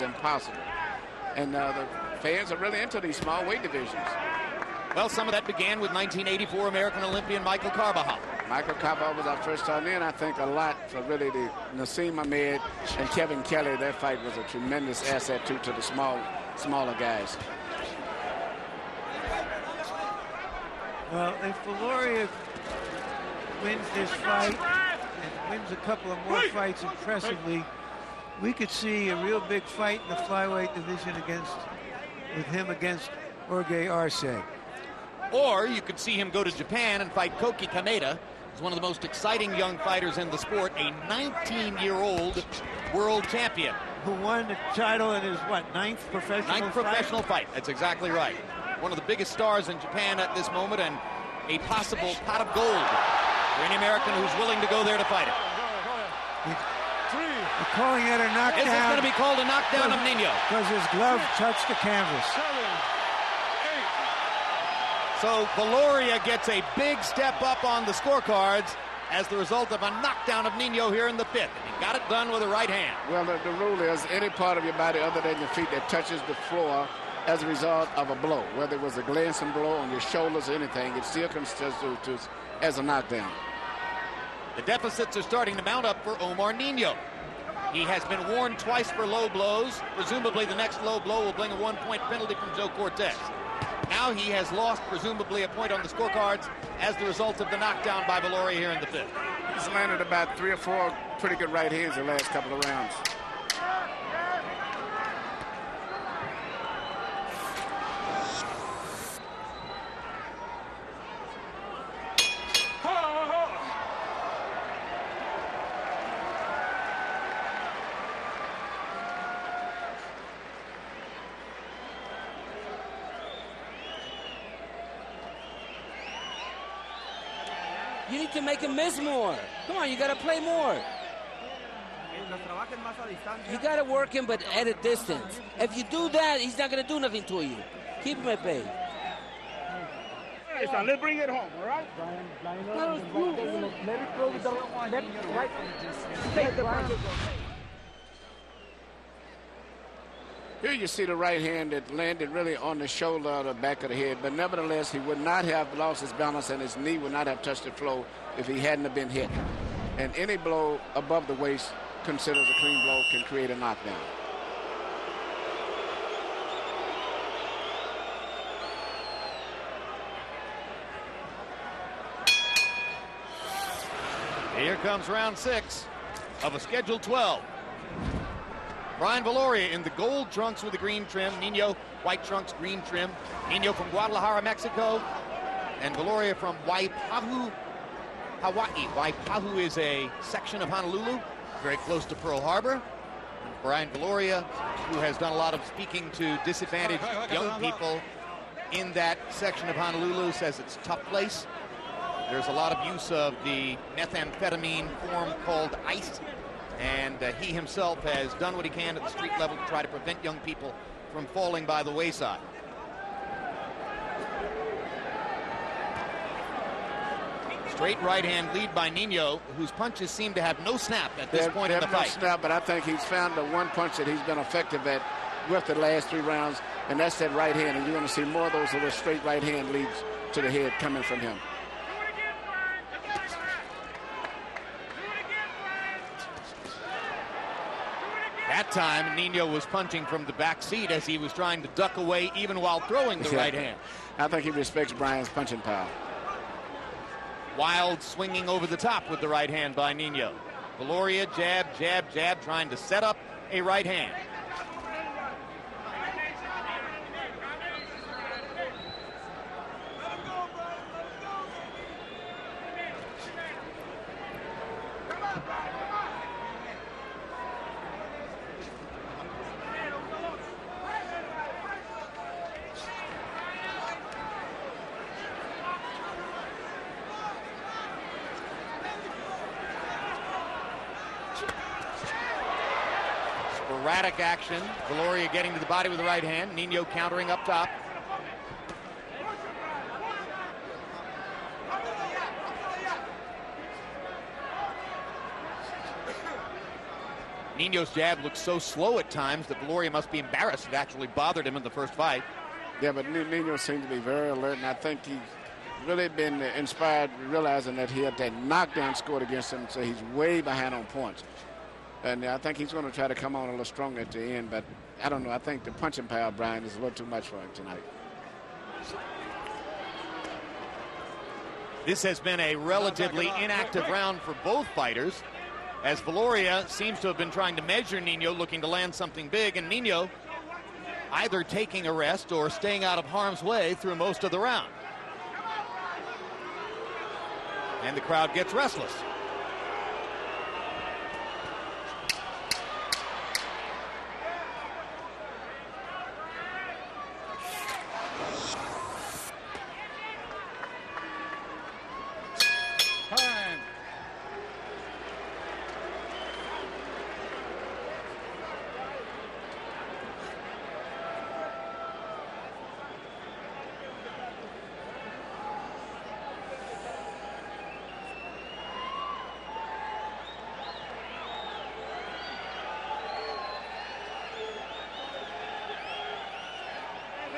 impossible. And the fans are really into these small weight divisions. Well, some of that began with 1984 American Olympian Michael Carbajal. Michael Carbajal was our first time in. I think a lot for really the Nassim Ahmed and Kevin Kelly. Their fight was a tremendous asset to the smaller guys. Well, if Viloria wins this fight and wins a couple of more fights impressively, we could see a real big fight in the flyweight division with him against Jorge Arce. Or you could see him go to Japan and fight Koki Kaneda. He's one of the most exciting young fighters in the sport, a 19-year-old world champion. Who won the title in his, ninth professional fight? That's exactly right. One of the biggest stars in Japan at this moment, and a possible pot of gold for any American who's willing to go there to fight it. They're calling it a knockdown. Is this going to be called a knockdown of Nino? Because his glove touched the canvas. So Viloria gets a big step up on the scorecards as the result of a knockdown of Nino here in the 5th. And he got it done with a right hand. Well, the rule is any part of your body other than your feet that touches the floor as a result of a blow, whether it was a glancing blow on your shoulders or anything, it still constitutes as a knockdown. The deficits are starting to mount up for Omar Nino. He has been warned twice for low blows. Presumably the next low blow will bring a 1-point penalty from Joe Cortez. Now he has lost, presumably, a point on the scorecards as the result of the knockdown by Viloria here in the 5th. He's landed about 3 or 4 pretty good right hands the last couple of rounds. You need to make him miss more. Come on, you got to play more. You got to work him, but at a distance. If you do that, he's not going to do nothing to you. Keep him at bay. Let's bring it home, all right? Here you see the right hand that landed really on the shoulder or the back of the head, but nevertheless, he would not have lost his balance and his knee would not have touched the floor if he hadn't have been hit. And any blow above the waist, considered a clean blow, can create a knockdown. Here comes round 6 of a scheduled 12. Brian Viloria in the gold trunks with the green trim. Nino, white trunks, green trim. Nino from Guadalajara, Mexico. And Viloria from Waipahu, Hawaii. Waipahu is a section of Honolulu, very close to Pearl Harbor. And Brian Viloria, who has done a lot of speaking to disadvantaged young people in that section of Honolulu, says it's a tough place. There's a lot of use of the methamphetamine form called ice. And he himself has done what he can at the street level to try to prevent young people from falling by the wayside. Straight right hand lead by Nino, whose punches seem to have no snap at this point in the fight. No snap, but I think he's found the one punch that he's been effective at with the last 3 rounds, and that's that right hand. And you're going to see more of those little straight right hand leads to the head coming from him. That time, Nino was punching from the back seat as he was trying to duck away even while throwing the right hand. I think he respects Brian's punching power. Wild swinging over the top with the right hand by Nino. Viloria, jab, jab, jab, trying to set up a right hand. Sporadic action. Viloria getting to the body with the right hand. Nino countering up top. Nino's jab looks so slow at times that Viloria must be embarrassed it actually bothered him in the first fight. Yeah, but Nino seems to be very alert, and I think he's really been inspired, realizing that he had that knockdown scored against him, so he's way behind on points. And I think he's going to try to come on a little stronger at the end, but I don't know. I think the punching power of Bryan is a little too much for him tonight. This has been a relatively inactive round for both fighters, as Viloria seems to have been trying to measure Nino, looking to land something big, and Nino either taking a rest or staying out of harm's way through most of the round. And the crowd gets restless.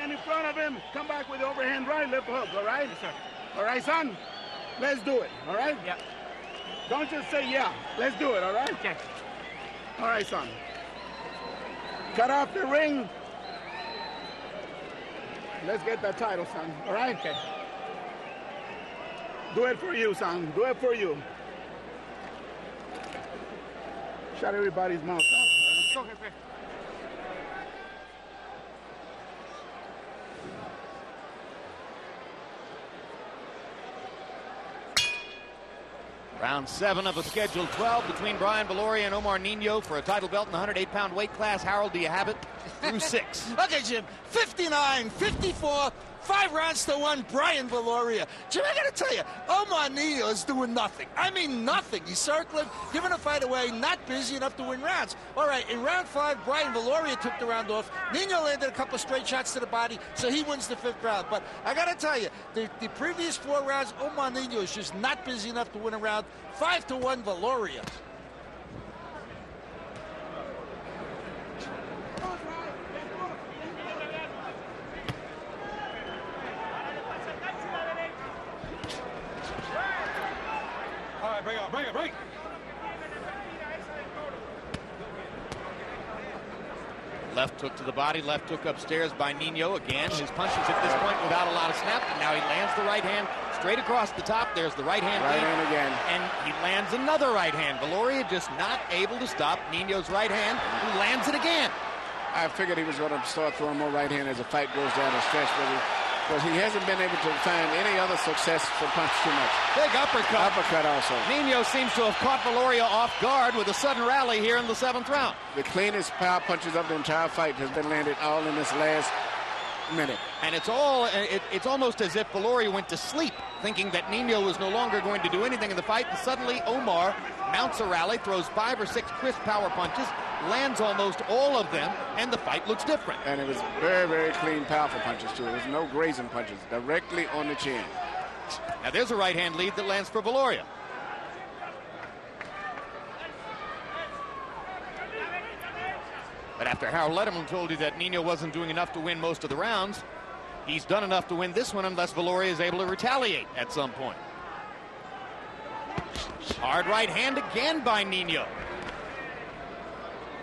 In front of him, come back with the overhand right, left hook, all right? Yes, sir. All right, son? Let's do it, all right? Yeah. Don't just say yeah. Let's do it, all right? Okay. All right, son. Cut off the ring. Let's get that title, son, all right? Okay. Do it for you, son. Do it for you. Shut everybody's mouth up. Let's go, okay. Round 7 of a scheduled 12 between Brian Viloria and Omar Nino for a title belt in the 108-pound weight class. Harold, do you have it? Through 6. Okay, Jim. 59, 54, 5 rounds to 1, Brian Viloria. Jim, I got to tell you, Omar Nino is doing nothing. I mean, nothing. He's circling, giving the fight away, not busy enough to win rounds. All right, in round 5, Brian Viloria took the round off. Nino landed a couple straight shots to the body, so he wins the 5th round. But I got to tell you, the previous 4 rounds, Omar Nino is just not busy enough to win a round. 5-1, Viloria. Bring it. Left hook to the body, left hook upstairs by Nino again. His punches at this point without a lot of snap, and now he lands the right hand straight across the top. There's the right hand. Right hand again. And he lands another right hand. Viloria just not able to stop Nino's right hand, who lands it again. I figured he was going to start throwing more right hand as the fight goes down the stretch, because he hasn't been able to find any other successful punch too much. Big uppercut. Uppercut also. Nino seems to have caught Viloria off guard with a sudden rally here in the 7th round. The cleanest power punches of the entire fight has been landed all in this last minute. And it's almost as if Viloria went to sleep, thinking that Nino was no longer going to do anything in the fight, and suddenly Omar mounts a rally, throws 5 or 6 crisp power punches, lands almost all of them, and the fight looks different. And it was very, very clean, powerful punches, too. There was no grazing punches, directly on the chin. Now there's a right hand lead that lands for Viloria. But after Harold Letterman told you that Nino wasn't doing enough to win most of the rounds, he's done enough to win this one unless Viloria is able to retaliate at some point. Hard right hand again by Nino.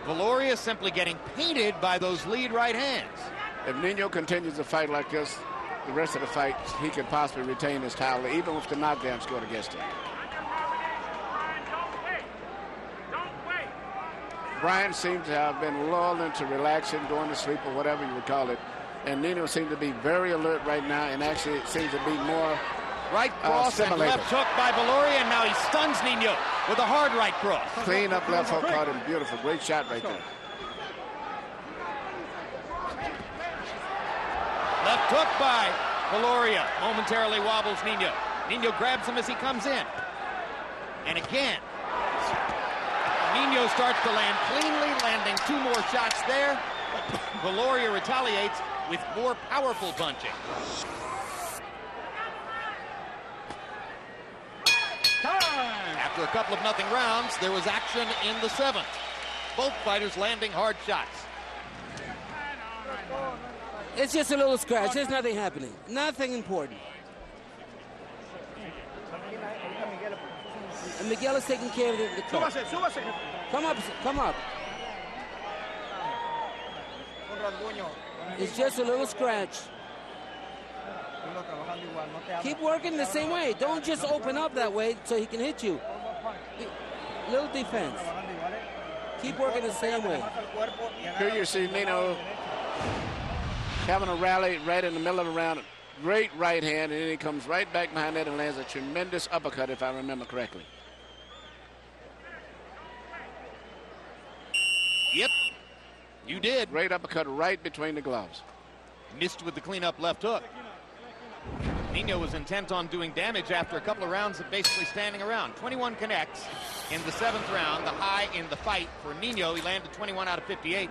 Viloria simply getting painted by those lead right hands. If Nino continues to fight like this, the rest of the fight, he could possibly retain his title, even with the knockdown scored against him. Brian seems to have been lulled into relaxing, going to sleep, or whatever you would call it. And Nino seems to be very alert right now, and actually it seems to be more right cross and left hook by Viloria, and now he stuns Nino with a hard right cross. Clean up left hook, caught him beautiful. Great shot right there. Left hook by Viloria momentarily wobbles Nino. Nino grabs him as he comes in. And again, Nino starts to land cleanly, landing 2 more shots there. But Viloria retaliates with more powerful punching. Time! After a couple of nothing rounds, there was action in the 7th. Both fighters landing hard shots. It's just a little scratch. There's nothing happening. Nothing important. And Miguel is taking care of the cut. Come up, come up. It's just a little scratch. Keep working the same way. Don't just open up that way so he can hit you. Little defense. Keep working the same way. Here you see Nino having a rally right in the middle of the round. Great right hand, and then he comes right back behind that and lands a tremendous uppercut, if I remember correctly. Yep, you did. Great uppercut right between the gloves. Missed with the cleanup left hook. Nino was intent on doing damage after a couple of rounds of basically standing around. 21 connects in the 7th round, the high in the fight for Nino. He landed 21 out of 58.